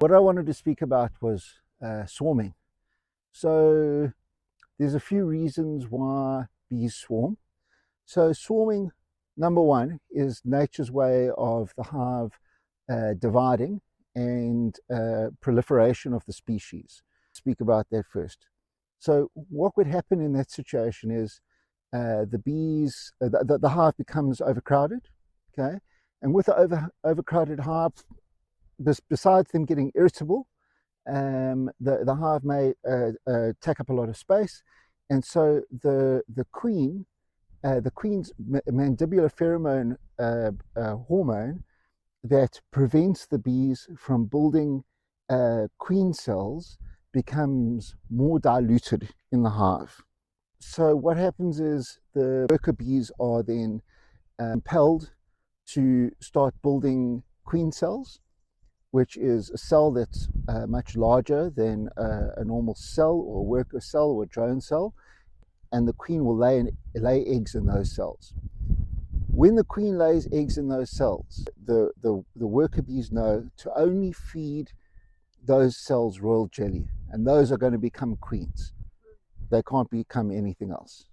What I wanted to speak about was swarming. So there's a few reasons why bees swarm. So swarming, number one, is nature's way of the hive dividing and proliferation of the species. Speak about that first. So what would happen in that situation is the hive becomes overcrowded, okay? And with the overcrowded hive, besides them getting irritable, the hive may take up a lot of space, and so the queen's mandibular pheromone hormone that prevents the bees from building queen cells becomes more diluted in the hive. So what happens is the worker bees are then compelled to start building queen cells, which is a cell that's much larger than a normal cell or a worker cell or a drone cell, and the queen will lay eggs in those cells. When the queen lays eggs in those cells, the worker bees know to only feed those cells royal jelly, and those are going to become queens. They can't become anything else.